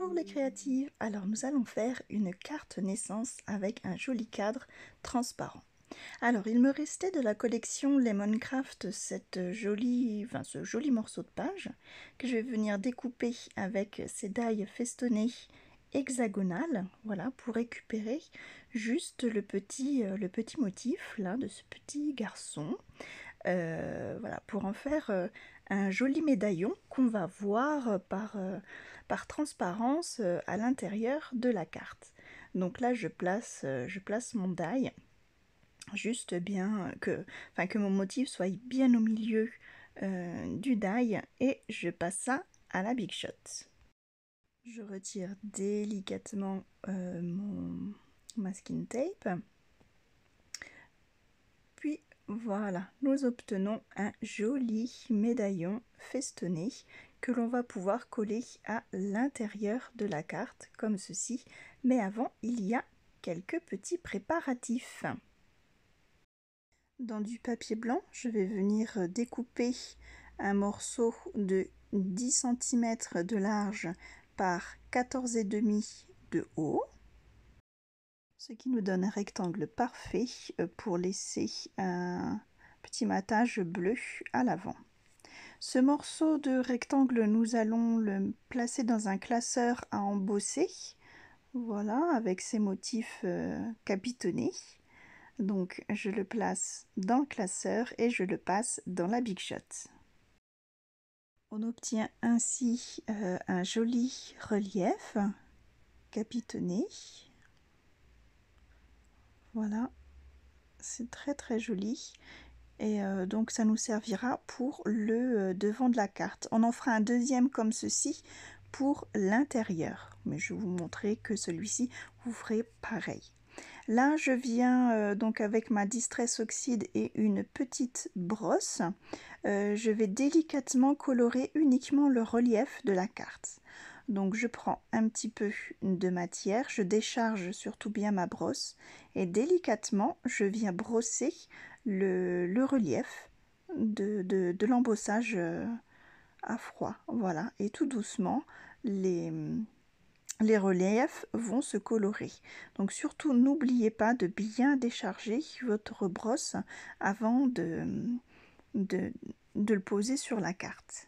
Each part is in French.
Bonjour les créatives. Alors nous allons faire une carte naissance avec un joli cadre transparent. Alors il me restait de la collection Lemoncraft ce joli morceau de page que je vais venir découper avec ces die festonnées hexagonales, voilà, pour récupérer juste le petit motif là de ce petit garçon. Voilà, pour en faire un joli médaillon qu'on va voir par transparence à l'intérieur de la carte. Donc là je place mon die juste bien que mon motif soit bien au milieu du die, et je passe ça à la Big Shot. Je retire délicatement mon masking tape, puis voilà, nous obtenons un joli médaillon festonné que l'on va pouvoir coller à l'intérieur de la carte comme ceci. Mais avant, il y a quelques petits préparatifs. Dans du papier blanc, je vais venir découper un morceau de 10 cm de large par 14,5 de haut, ce qui nous donne un rectangle parfait pour laisser un petit matage bleu à l'avant. Ce morceau de rectangle, nous allons le placer dans un classeur à embosser, voilà, avec ses motifs capitonnés. Donc je le place dans le classeur et je le passe dans la Big Shot. On obtient ainsi un joli relief capitonné. Voilà, c'est très joli. Et donc ça nous servira pour le devant de la carte. On en fera un deuxième comme ceci pour l'intérieur, mais je vais vous montrer que celui-ci, vous ferez pareil. Là je viens donc avec ma Distress Oxide et une petite brosse, je vais délicatement colorer uniquement le relief de la carte. Donc je prends un petit peu de matière, je décharge surtout bien ma brosse et délicatement je viens brosser le relief de l'embossage à froid. Voilà, et tout doucement les reliefs vont se colorer. Donc surtout n'oubliez pas de bien décharger votre brosse avant de le poser sur la carte.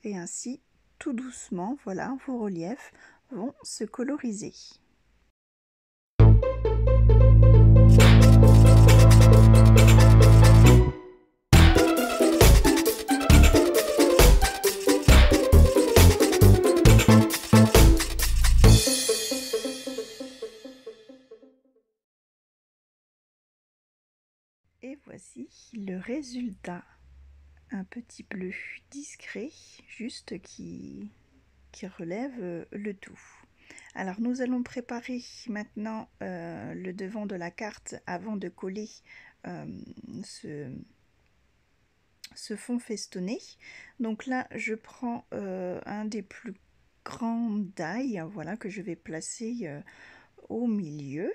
Et ainsi, tout doucement, voilà, vos reliefs vont se coloriser. Et voici le résultat. Un petit bleu discret, juste qui relève le tout. Alors nous allons préparer maintenant le devant de la carte avant de coller ce fond festonné. Donc là je prends un des plus grands die, voilà, que je vais placer au milieu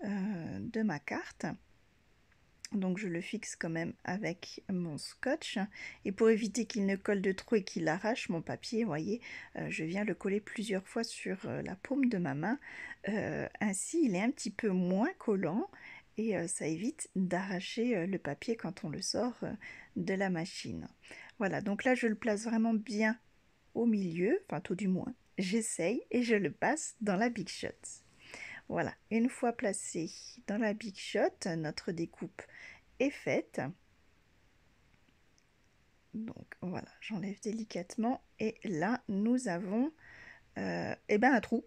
de ma carte. Donc je le fixe quand même avec mon scotch, et pour éviter qu'il ne colle de trop et qu'il arrache mon papier, vous voyez, je viens le coller plusieurs fois sur la paume de ma main, ainsi il est un petit peu moins collant et ça évite d'arracher le papier quand on le sort de la machine. Voilà, donc là je le place vraiment bien au milieu, enfin tout du moins j'essaye, et je le passe dans la Big Shot. Voilà, une fois placé dans la Big Shot, notre découpe est faite. Donc voilà, j'enlève délicatement et là nous avons un trou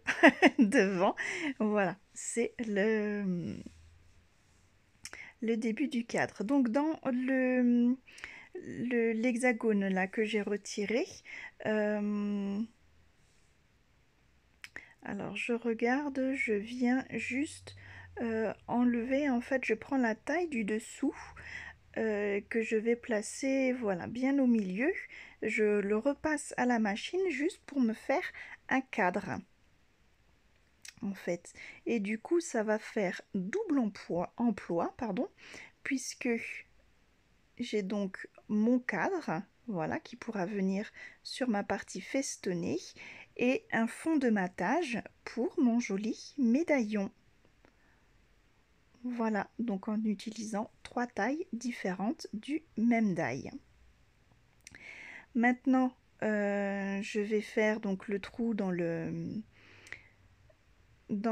devant. Voilà, c'est le début du cadre. Donc dans l'hexagone là que j'ai retiré, alors je regarde, je viens juste enlever, en fait je prends la taille du dessous que je vais placer, voilà, bien au milieu. Je le repasse à la machine juste pour me faire un cadre en fait, et du coup ça va faire double emploi, pardon, puisque j'ai donc mon cadre, voilà, qui pourra venir sur ma partie festonnée, et un fond de matage pour mon joli médaillon. Voilà, donc en utilisant 3 tailles différentes du même die. Maintenant, je vais faire donc le trou dans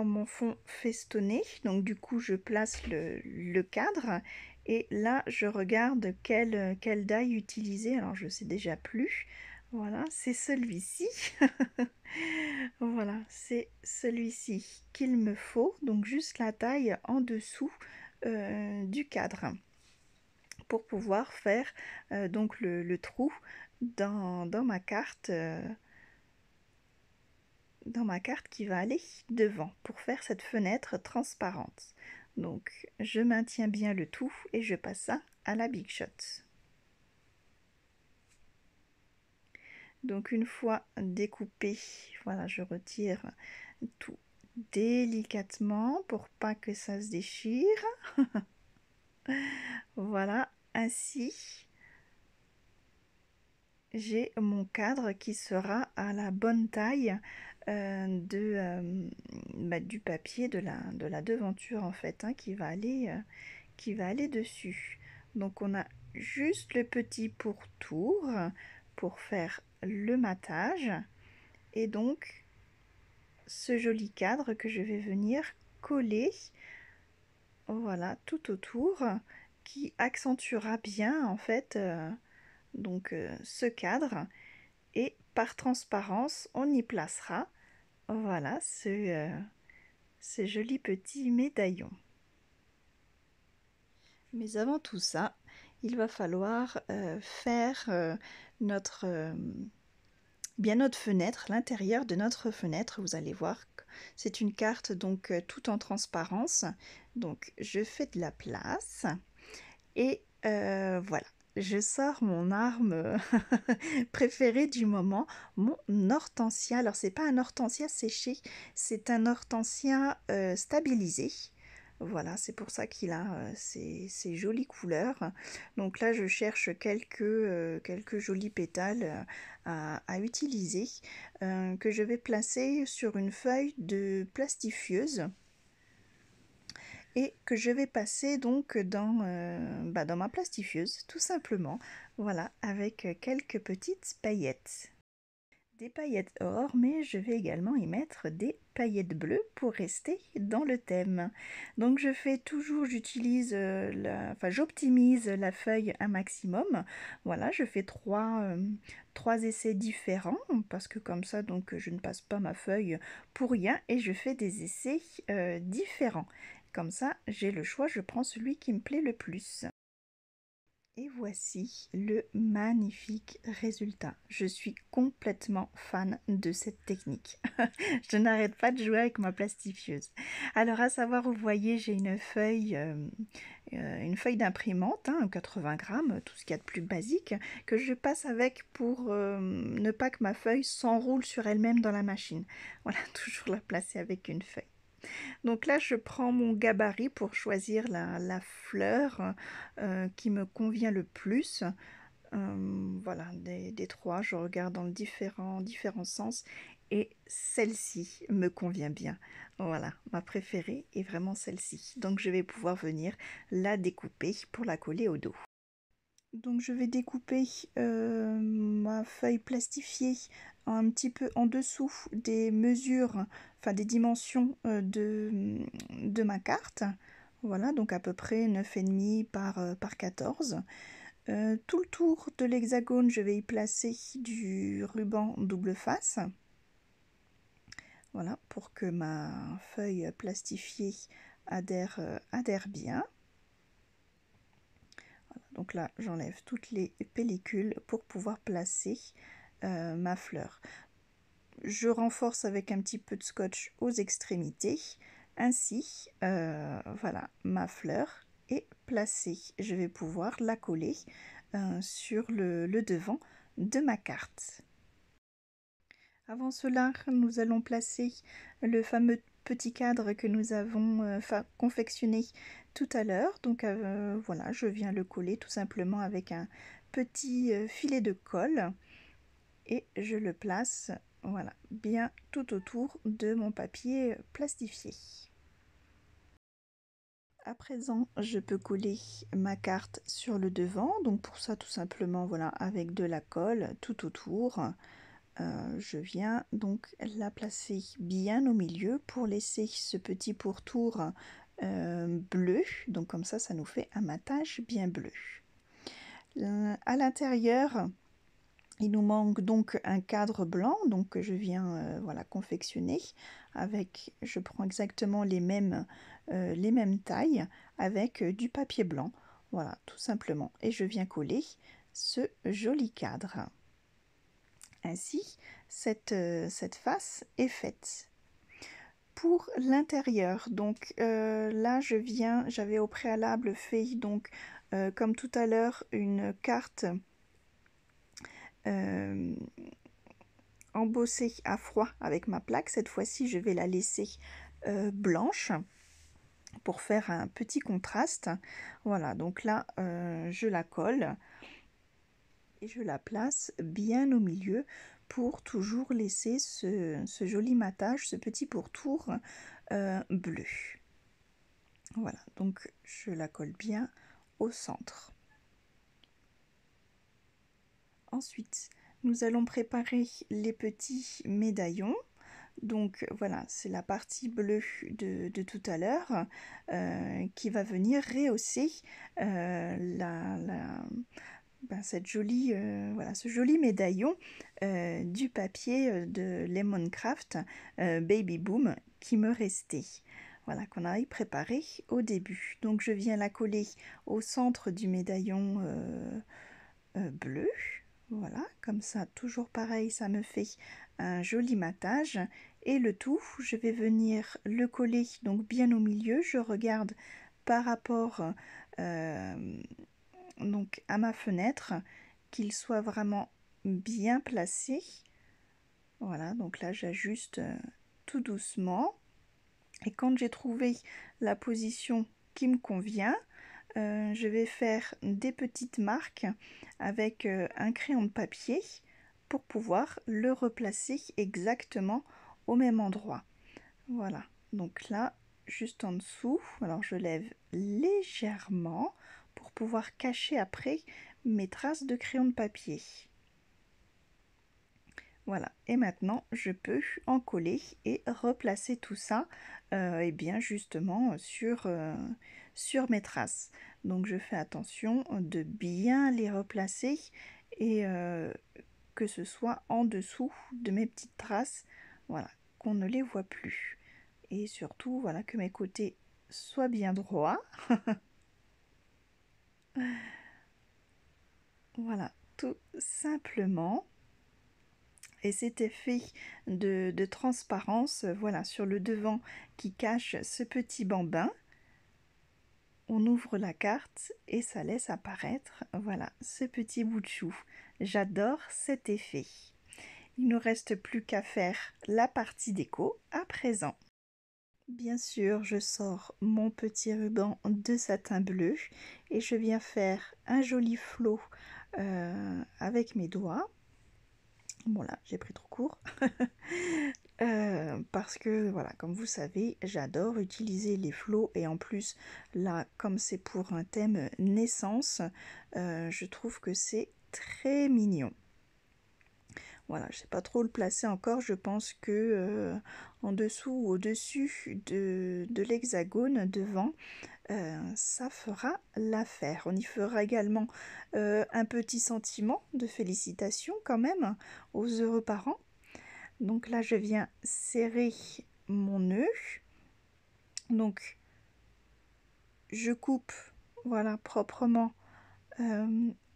mon fond festonné. Donc du coup, je place le cadre et là, je regarde quel die utiliser. Alors, je sais déjà plus. Voilà, c'est celui-ci. Voilà, c'est celui-ci qu'il me faut. Donc juste la taille en dessous du cadre pour pouvoir faire donc le trou dans ma carte qui va aller devant pour faire cette fenêtre transparente. Donc je maintiens bien le tout et je passe ça à la Big Shot. Donc une fois découpé, voilà, je retire tout délicatement pour pas que ça se déchire. Voilà, ainsi j'ai mon cadre qui sera à la bonne taille du papier de la devanture en fait, hein, qui va aller dessus. Donc on a juste le petit pourtour pour faire le matage et donc ce joli cadre que je vais venir coller, voilà, tout autour, qui accentuera bien en fait ce cadre, et par transparence on y placera, voilà, ce joli petit médaillon. Mais avant tout ça, il va falloir faire notre fenêtre, l'intérieur de notre fenêtre. Vous allez voir que c'est une carte donc tout en transparence. Donc je fais de la place et voilà. Je sors mon arme préférée du moment, mon hortensia. Alors c'est pas un hortensia séché, c'est un hortensia stabilisé. Voilà, c'est pour ça qu'il a ces jolies couleurs. Donc là, je cherche quelques jolis pétales à utiliser, que je vais placer sur une feuille de plastifieuse et que je vais passer donc dans ma plastifieuse, tout simplement. Voilà, avec quelques petites paillettes. Des paillettes or, mais je vais également y mettre des paillettes bleues pour rester dans le thème. Donc je fais toujours, j'optimise la feuille un maximum. Voilà, je fais trois essais différents parce que comme ça, donc je ne passe pas ma feuille pour rien et je fais des essais différents. Comme ça, j'ai le choix, je prends celui qui me plaît le plus. Et voici le magnifique résultat. Je suis complètement fan de cette technique. Je n'arrête pas de jouer avec ma plastifieuse. Alors à savoir, vous voyez, j'ai une feuille d'imprimante, hein, 80 grammes, tout ce qu'il y a de plus basique, que je passe avec pour ne pas que ma feuille s'enroule sur elle-même dans la machine. Voilà, toujours la placer avec une feuille. Donc là, je prends mon gabarit pour choisir la fleur qui me convient le plus. Voilà, des trois, je regarde dans différents sens et celle-ci me convient bien. Voilà, ma préférée est vraiment celle-ci. Donc je vais pouvoir venir la découper pour la coller au dos. Donc je vais découper ma feuille plastifiée un petit peu en dessous des mesures, enfin des dimensions de ma carte. Voilà, donc à peu près 9,5 par 14. Tout le tour de l'hexagone, je vais y placer du ruban double face. Voilà, pour que ma feuille plastifiée adhère bien. Donc là, j'enlève toutes les pellicules pour pouvoir placer ma fleur. Je renforce avec un petit peu de scotch aux extrémités. Ainsi, voilà, ma fleur est placée. Je vais pouvoir la coller sur le devant de ma carte. Avant cela, nous allons placer le fameux petit cadre que nous avons confectionné tout à l'heure. Donc voilà, je viens le coller tout simplement avec un petit filet de colle et je le place voilà, bien tout autour de mon papier plastifié. À présent, je peux coller ma carte sur le devant, donc pour ça tout simplement, voilà, avec de la colle tout autour. Je viens donc la placer bien au milieu pour laisser ce petit pourtour bleu, donc comme ça nous fait un matage bien bleu. À l'intérieur, il nous manque donc un cadre blanc, donc que je viens voilà, confectionner avec, je prends exactement les mêmes tailles avec du papier blanc, voilà, tout simplement, et je viens coller ce joli cadre. Ainsi, cette face est faite. Pour l'intérieur, donc là j'avais au préalable fait donc comme tout à l'heure une carte embossée à froid avec ma plaque. Cette fois-ci je vais la laisser blanche pour faire un petit contraste. Voilà, donc là je la colle et je la place bien au milieu pour toujours laisser ce joli matage, ce petit pourtour bleu. Voilà, donc je la colle bien au centre. Ensuite, nous allons préparer les petits médaillons. Donc voilà, c'est la partie bleue de tout à l'heure qui va venir rehausser cette jolie, voilà, ce joli médaillon du papier de Lemoncraft Baby Boom qui me restait. Voilà, qu'on avait préparé au début. Donc je viens la coller au centre du médaillon bleu. Voilà, comme ça, toujours pareil, ça me fait un joli matage. Et le tout, je vais venir le coller donc bien au milieu. Je regarde par rapport donc à ma fenêtre qu'il soit vraiment bien placé. Voilà, donc là j'ajuste tout doucement. Et quand j'ai trouvé la position qui me convient, je vais faire des petites marques avec un crayon de papier pour pouvoir le replacer exactement au même endroit. Voilà, donc là, juste en dessous, alors je lève légèrement pour pouvoir cacher après mes traces de crayon de papier. Voilà, et maintenant je peux en coller et replacer tout ça et bien justement sur mes traces. Donc je fais attention de bien les replacer et que ce soit en dessous de mes petites traces, voilà, qu'on ne les voit plus. Et surtout, voilà, que mes côtés soient bien droits. Voilà, tout simplement. Et cet effet de transparence, voilà, sur le devant qui cache ce petit bambin, on ouvre la carte et ça laisse apparaître, voilà, ce petit bout de chou. J'adore cet effet. Il ne nous reste plus qu'à faire la partie déco à présent. Bien sûr, je sors mon petit ruban de satin bleu et je viens faire un joli flot avec mes doigts. Bon là, j'ai pris trop court. Parce que voilà, comme vous savez, j'adore utiliser les flots et en plus là, comme c'est pour un thème naissance, je trouve que c'est très mignon. Voilà, je sais pas trop le placer encore, je pense que en dessous ou au-dessus de l'hexagone devant, ça fera l'affaire. On y fera également un petit sentiment de félicitations quand même aux heureux parents. Donc là, je viens serrer mon nœud. Donc, je coupe, voilà, proprement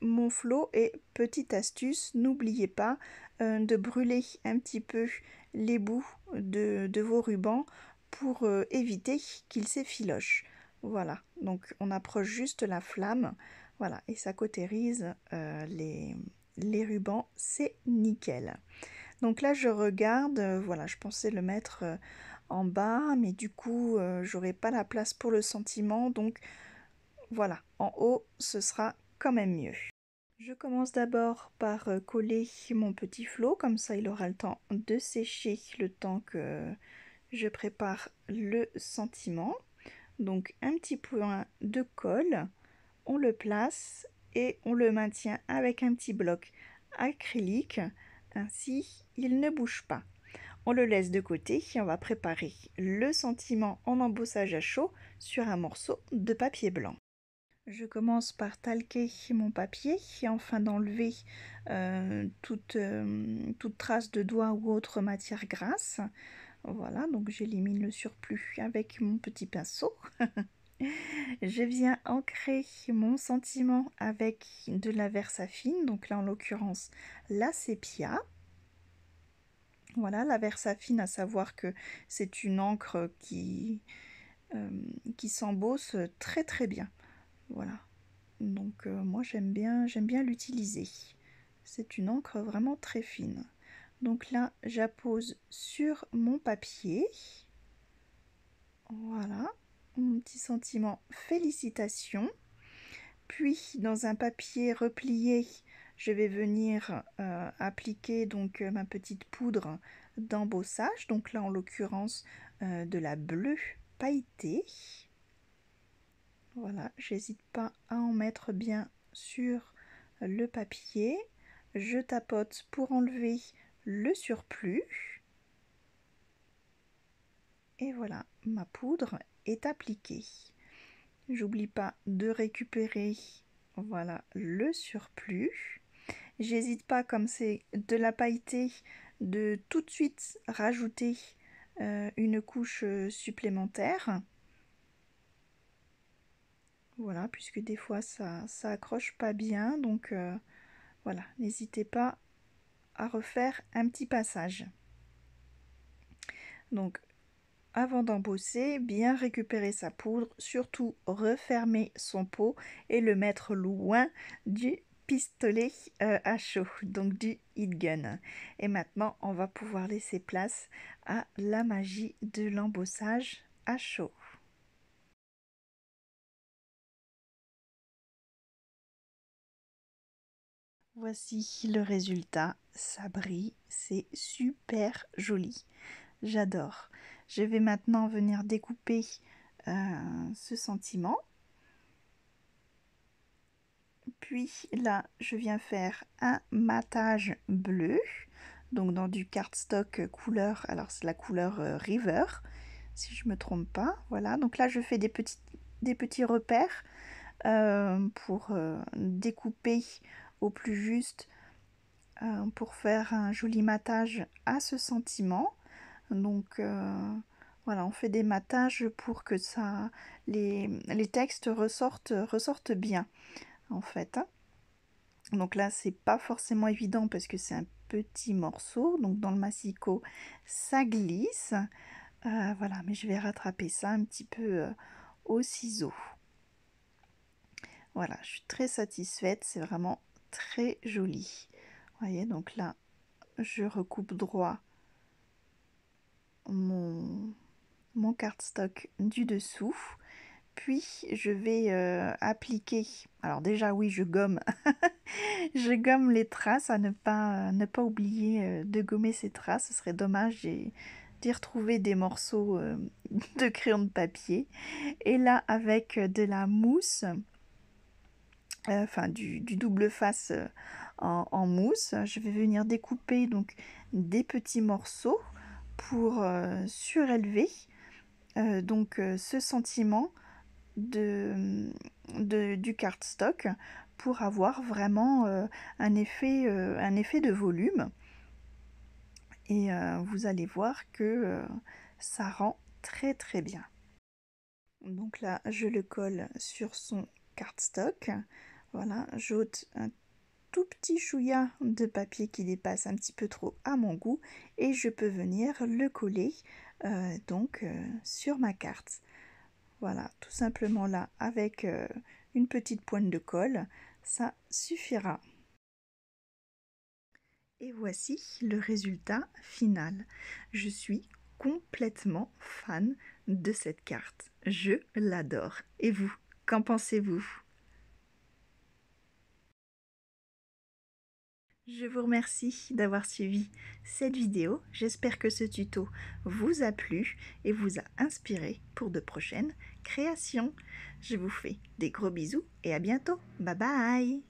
mon flot. Et petite astuce, n'oubliez pas de brûler un petit peu les bouts de vos rubans pour éviter qu'ils s'effilochent. Voilà, donc on approche juste la flamme, voilà, et ça cautérise les rubans, c'est nickel. Donc là, je regarde, voilà, je pensais le mettre en bas, mais du coup, j'aurais pas la place pour le sentiment. Donc voilà, en haut, ce sera quand même mieux. Je commence d'abord par coller mon petit flot, comme ça il aura le temps de sécher le temps que je prépare le sentiment. Donc un petit point de colle, on le place et on le maintient avec un petit bloc acrylique, ainsi il ne bouge pas. On le laisse de côté et on va préparer le sentiment en embossage à chaud sur un morceau de papier blanc. Je commence par talquer mon papier afin d'enlever toute trace de doigt ou autre matière grasse. Voilà, donc j'élimine le surplus avec mon petit pinceau. Je viens ancrer mon sentiment avec de la Versafine, donc là en l'occurrence la sépia. Voilà, la Versafine, à savoir que c'est une encre qui s'embosse très très bien. Voilà. Donc moi j'aime bien l'utiliser. C'est une encre vraiment très fine. Donc là j'appose sur mon papier. Voilà, mon petit sentiment félicitations. Puis dans un papier replié, je vais venir appliquer donc ma petite poudre d'embossage. Donc là en l'occurrence de la bleue pailletée. Voilà, j'hésite pas à en mettre bien sur le papier. Je tapote pour enlever le surplus. Et voilà, ma poudre est appliquée. J'oublie pas de récupérer, voilà, le surplus. J'hésite pas, comme c'est de la pailleté, de tout de suite rajouter une couche supplémentaire. Voilà, puisque des fois ça accroche pas bien, donc voilà, n'hésitez pas à refaire un petit passage. Donc avant d'embosser, bien récupérer sa poudre, surtout refermer son pot et le mettre loin du pistolet à chaud, donc du heat gun. Et maintenant on va pouvoir laisser place à la magie de l'embossage à chaud. Voici le résultat, ça brille, c'est super joli, j'adore. Je vais maintenant venir découper ce sentiment. Puis là, je viens faire un matage bleu, donc dans du cardstock couleur, alors c'est la couleur River, si je me trompe pas. Voilà, donc là je fais des petits repères pour découper au plus juste, pour faire un joli matage à ce sentiment. Donc voilà, on fait des matages pour que les textes ressortent bien en fait, hein. Donc là c'est pas forcément évident parce que c'est un petit morceau, donc dans le massicot ça glisse. Voilà, mais je vais rattraper ça un petit peu au ciseau. Voilà, je suis très satisfaite, c'est vraiment très joli. Vous voyez, donc là je recoupe droit mon cardstock du dessous. Puis je vais appliquer, alors déjà oui je gomme, je gomme les traces, à ne pas oublier de gommer ces traces, ce serait dommage d'y retrouver des morceaux de crayon de papier. Et là avec de la mousse, enfin du double face en mousse, je vais venir découper donc des petits morceaux pour surélever donc ce sentiment du cardstock pour avoir vraiment un effet de volume. Et vous allez voir que ça rend très très bien. Donc là je le colle sur son cardstock. Voilà, j'ôte un tout petit chouïa de papier qui dépasse un petit peu trop à mon goût et je peux venir le coller donc sur ma carte. Voilà, tout simplement là avec une petite pointe de colle, ça suffira. Et voici le résultat final. Je suis complètement fan de cette carte. Je l'adore. Et vous, qu'en pensez-vous? Je vous remercie d'avoir suivi cette vidéo. J'espère que ce tuto vous a plu et vous a inspiré pour de prochaines créations. Je vous fais des gros bisous et à bientôt. Bye bye!